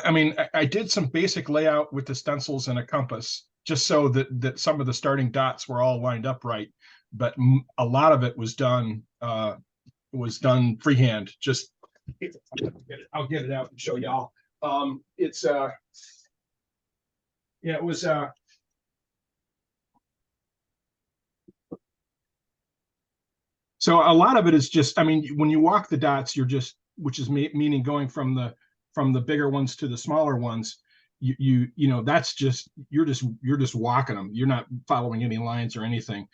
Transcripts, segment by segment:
I mean, I did some basic layout with the stencils and a compass, just so that some of the starting dots were all lined up right. But a lot of it was done freehand. Just I'll get it out and show y'all. It's yeah, it was so a lot of it is just, I mean, when you walk the dots, you're just, which is meaning going from the bigger ones to the smaller ones. You know, that's just you're just walking them. You're not following any lines or anything.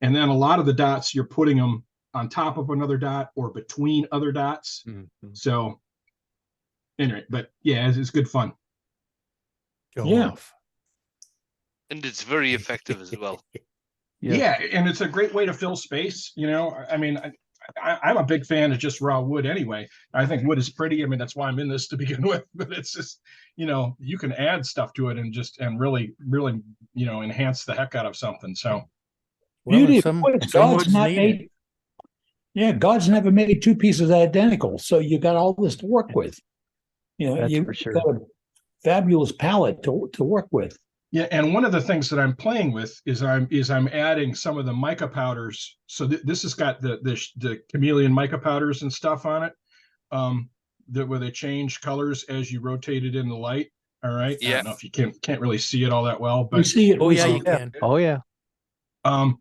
And then a lot of the dots, you're putting them on top of another dot or between other dots. Mm-hmm. So anyway, but yeah, it's good fun. Go off. And it's very effective as well. Yeah, and it's a great way to fill space. You know, I mean, I'm a big fan of just raw wood anyway. I think wood is pretty. I mean, that's why I'm in this to begin with. But it's just, you know, you can add stuff to it and really, you know, enhance the heck out of something. So, beauty. God's not made. Yeah, God's never made two pieces identical, so you got all this to work with. You know, that's you for sure. got a fabulous palette to work with. Yeah, and one of the things that I'm playing with is I'm adding some of the mica powders. So this has got the chameleon mica powders and stuff on it, where they change colors as you rotate it in the light. All right. Yeah. I don't know if you can't really see it all that well, but we see it. Oh yeah, you can. Oh yeah. I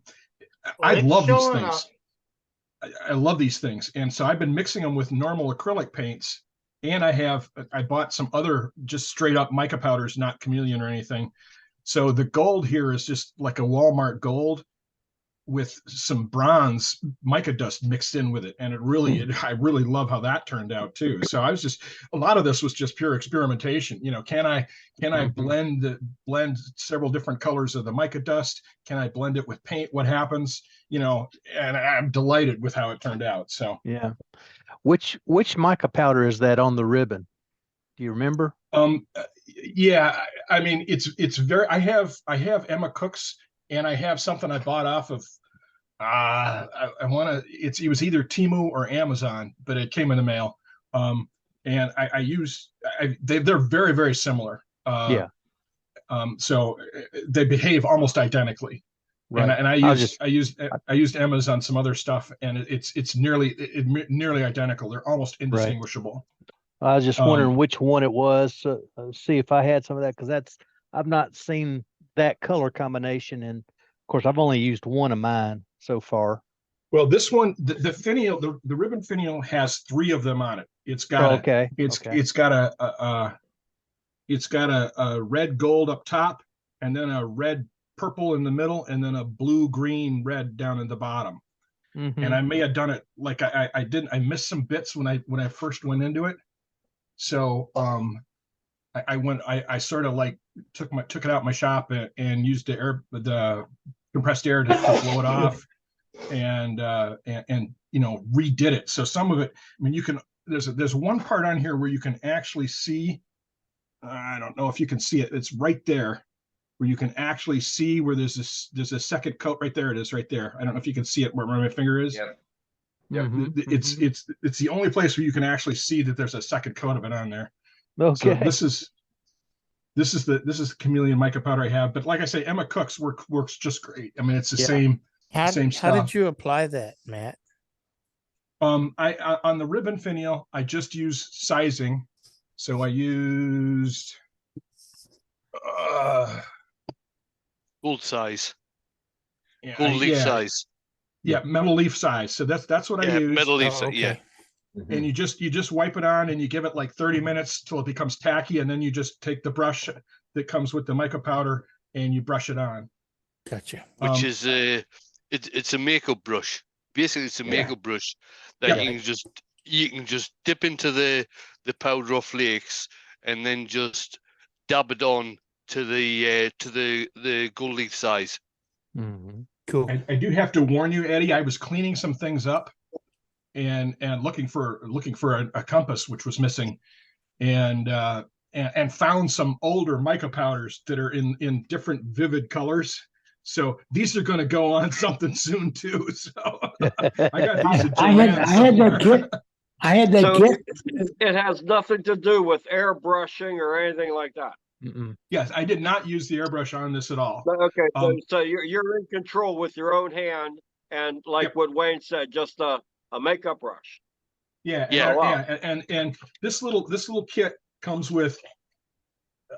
love these things. I love these things, and so I've been mixing them with normal acrylic paints, and I bought some other just straight up mica powders, not chameleon or anything. So the gold here is just like a Walmart gold with some bronze mica dust mixed in with it. And I really love how that turned out too. So I was just, a lot of this was just pure experimentation. You know, can I blend several different colors of the mica dust? Can I blend it with paint? What happens? You know, and I'm delighted with how it turned out. So yeah. Which mica powder is that on the ribbon? Do you remember? Yeah, I mean, it's very, I have Emma Cook's, and I have something I bought off of, I want to, it was either Temu or Amazon, but it came in the mail. And they're very, very similar. Yeah. So they behave almost identically. Right. And I used Emma's on some other stuff, and it's nearly identical. They're almost indistinguishable. Right. I was just wondering which one it was. See if I had some of that, because I've not seen that color combination, and of course I've only used one of mine so far. Well, this one, the finial, the ribbon finial has 3 of them on it. It's got it's got a red gold up top, and then a red purple in the middle, and then a blue green red down at the bottom. Mm-hmm. And I may have done it like I missed some bits when I first went into it. So I sort of like took it out my shop and used the compressed air to blow it off, and you know, redid it. So some of it, I mean, you can, there's one part on here where you can actually see, I don't know if you can see it, it's right there where you can actually see where there's a second coat right there. It is right there. I don't know if you can see it where my finger is. Yeah. Yeah, mm-hmm. It's the only place where you can actually see that there's a second coat of it on there. Okay. So this is the chameleon mica powder I have, but like I say, Emma Cook's works just great. I mean, it's the same stuff. How did you apply that, Matt? I on the ribbon finial, I just use sizing. So I used gold size, yeah, gold leaf size. Yeah, metal leaf size. So that's what I use. Metal leaf size. Okay. Yeah. Mm-hmm. And you just wipe it on, and you give it like 30 minutes till it becomes tacky, and then you just take the brush that comes with the mica powder and you brush it on. Gotcha. Which is it's a makeup brush. Basically, it's a makeup brush that you can just dip into the powder or flakes, and then just dab it on to the gold leaf size. Mm-hmm. Cool. I do have to warn you, Eddie. I was cleaning some things up, and looking for a compass which was missing, and found some older mica powders that are in different vivid colors. So these are going to go on something soon too. So I got these. I had that kit. I had that So kit. it has nothing to do with airbrushing or anything like that. Yes, I did not use the airbrush on this at all. Okay, so you're in control with your own hand, and like Yep. what Wayne said, just a makeup brush. Yeah, Yeah. and this little kit comes with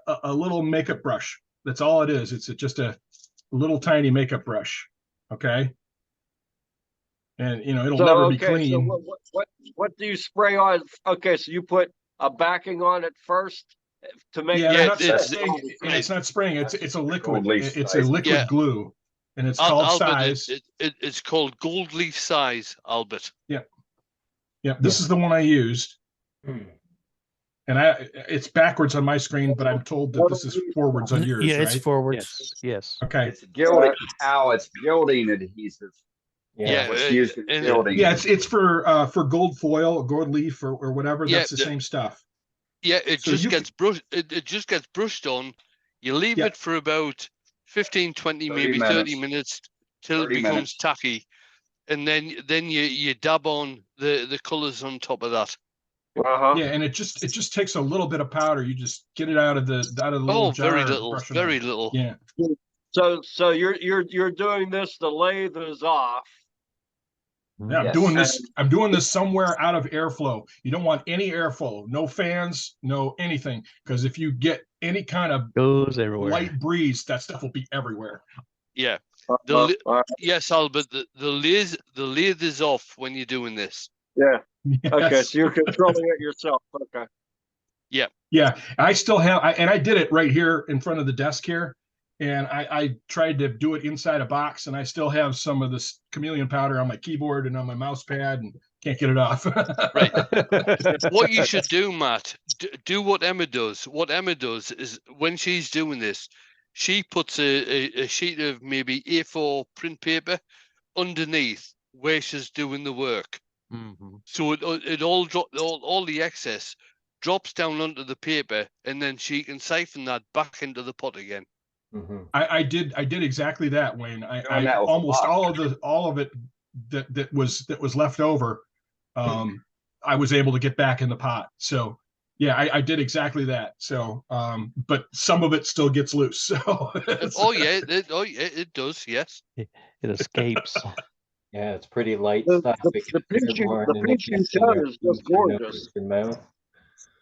a little makeup brush. That's all it is. It's just a little tiny makeup brush. Okay. And it'll never be clean. So what do you spray on? Okay, so you put a backing on it first to make it's not spraying. It's a liquid. It's a liquid glue, and it's called Albert, size. It's called gold leaf size, Albert. Yeah, this is the one I used. And it's backwards on my screen, but I'm told that this is forwards on yours, Yeah, right? it's forwards. Yes. Okay. It's gilding. It's gilding adhesive. Yeah, What's used in gilding. Yeah, it's for gold foil, gold leaf, or whatever. Yeah, that's the same stuff. Yeah, it So just gets brushed. It just gets brushed on. You leave it for about 15, 20, maybe 30 minutes till it becomes tacky, and then you dab on the colors on top of that. Yeah, and it just takes a little bit of powder. You just get it out of the little jar. Very little. Yeah. So you're doing this. The lathe is off. Yeah, I'm doing this somewhere out of airflow. You don't want any airflow, no fans, no anything, because if you get any kind of goes everywhere, light breeze, that stuff will be everywhere. Yeah. Yes, Albert. The lathe is off when you're doing this. Yeah. Yes. Okay, so you're controlling it yourself. Okay. Yeah. Yeah, I still have, and I did it right here in front of the desk here. And I tried to do it inside a box, and I still have some of this chameleon powder on my keyboard and on my mouse pad, and can't get it off. Right. What you should do, Matt, do what Emma does. What Emma does is when she's doing this, she puts a sheet of maybe A4 print paper underneath where she's doing the work. So it all the excess drops down onto the paper, and then she can siphon that back into the pot again. I did exactly that, Wayne. I almost all of it that was left over, I was able to get back in the pot. So yeah, I did exactly that. So but some of it still gets loose. So it does. Yes, it escapes. Yeah, it's pretty light The stuff. picture you showed is just gorgeous.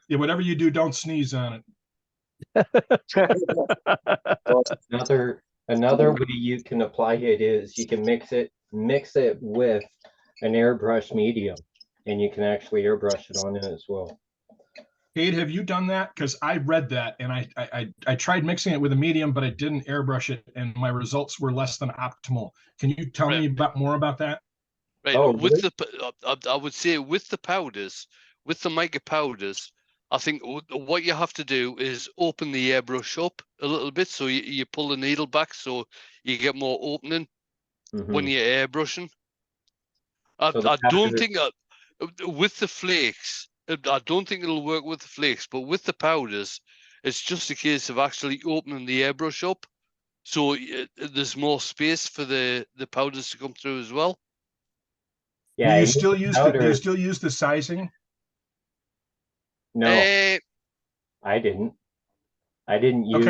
yeah, whatever you do, don't sneeze on it. Another way you can apply it is you can mix it with an airbrush medium, and you can actually airbrush it on it as well. Kate, have you done that? Because I read that, and I tried mixing it with a medium, but I didn't airbrush it, and my results were less than optimal. Can you tell me more about that? Right. With I would say with the powders, with the mica powders, I think what you have to do is open the airbrush up a little bit, so you pull the needle back, so you get more opening when you're airbrushing. I don't think with the flakes, I don't think it'll work with the flakes, but with the powders, it's just a case of actually opening the airbrush up, so there's more space for the powders to come through as well. Yeah. Do you still use the sizing? No, I didn't. I didn't use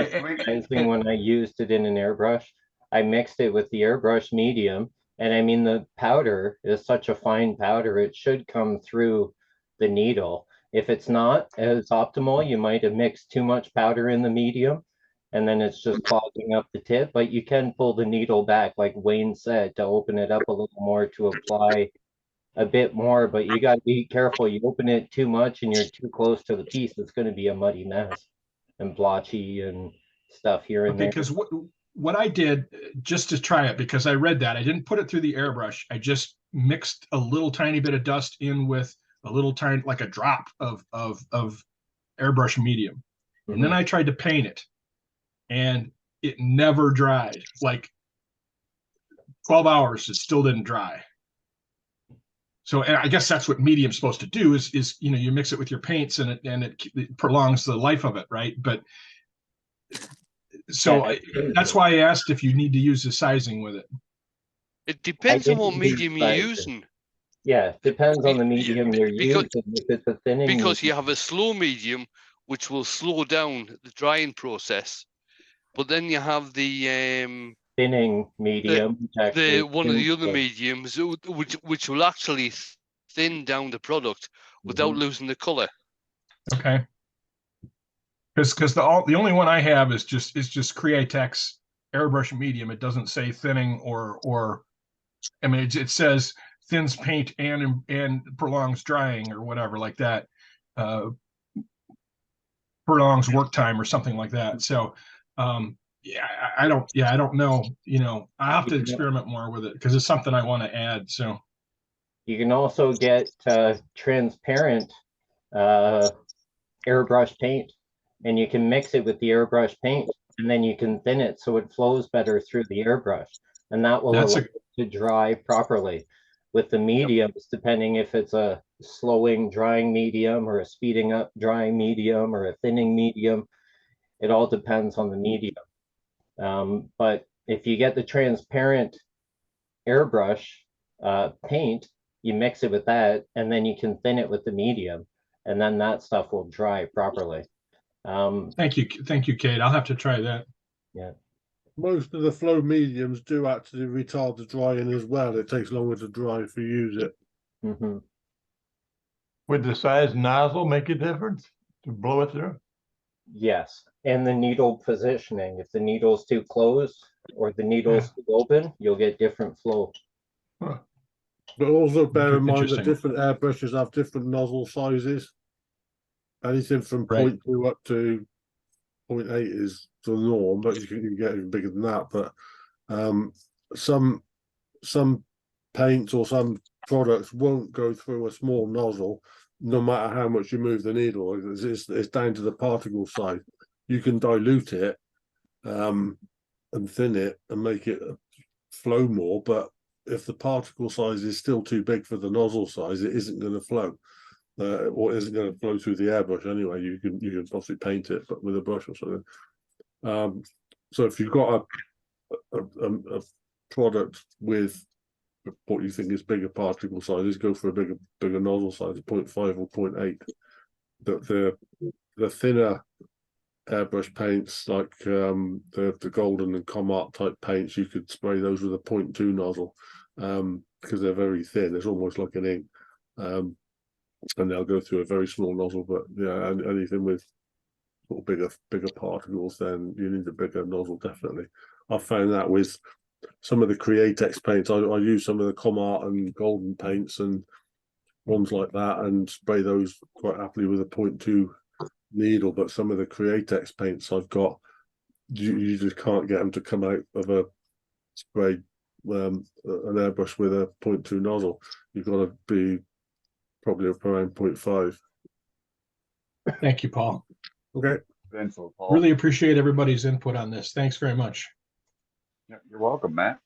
sizing when I used it in an airbrush. I mixed it with the airbrush medium, and I mean the powder is such a fine powder, it should come through the needle. If it's not as optimal, you might have mixed too much powder in the medium, and then it's just clogging up the tip. But you can pull the needle back, like Wayne said, to open it up a little more to apply a bit more, but you got to be careful. You open it too much and you're too close to the piece, it's going to be a muddy mess and blotchy and stuff here and there. Because what I did just to try it, because I read that, I didn't put it through the airbrush. I just mixed a little tiny bit of dust in with a little tiny, like a drop of airbrush medium. And then I tried to paint it, and it never dried. Like 12 hours, it still didn't dry. So, and I guess that's what medium's supposed to do is you mix it with your paints, and it prolongs the life of it, right? But so that's why I asked if you need to use the sizing with it. It depends on what medium you're using. Yeah, depends on the medium you're because, using. If it's a thinning because you medium, have a slow medium, which will slow down the drying process, but then you have the thinning medium, which actually one of the other mediums which will actually thin down the product without losing the color. Okay. Because the only one I have is just Createx airbrush medium. It doesn't say thinning or I mean it says thins paint and prolongs drying or whatever like that. Prolongs work time or something like that. So yeah, I don't know. You know, I have to experiment more with it because it's something I want to add. So you can also get transparent airbrush paint, and you can mix it with the airbrush paint, and then you can thin it so it flows better through the airbrush, and that will allow it to dry properly. With the mediums, depending if it's a slowing drying medium or a speeding up drying medium or a thinning medium, it all depends on the medium. But if you get the transparent airbrush paint, you mix it with that, and then you can thin it with the medium, and then that stuff will dry properly. thank you, Kate. I'll have to try that. Yeah. Most of the flow mediums do actually retard the drying as well. It takes longer to dry if you use it. Would the size nozzle make a difference to blow it through? Yes, and the needle positioning. If the needle's too closed or the needle's too open, you'll get different flow. Huh. But also bear in mind that different airbrushes have different nozzle sizes. Anything from 0.2 up to 0.8 is the norm, but you can get even bigger than that. But some paints or some products won't go through a small nozzle, no matter how much you move the needle. It's down to the particle size. You can dilute it and thin it and make it flow more, but if the particle size is still too big for the nozzle size, it isn't going to flow. Or isn't going to flow through the airbrush anyway. You can obviously paint it, but with a brush or something. So if you've got a product with what you think is bigger particle sizes, go for a bigger nozzle size, 0.5 or 0.8. The thinner airbrush paints, like the golden and Comart type paints, you could spray those with a 0.2 nozzle because they're very thin. It's almost like an ink. And they'll go through a very small nozzle, but yeah, anything with sort of bigger particles, then you need a bigger nozzle, definitely. I've found that with some of the Createx paints. I use some of the Comart and golden paints and ones like that and spray those quite happily with a 0.2 needle, but some of the Createx paints I've got, you just can't get them to come out of a spray an airbrush with a 0.2 nozzle. You've got to be probably around 0.5. Thank you, Paul. Okay. Paul. Really appreciate everybody's input on this. Thanks very much. You're welcome, Matt.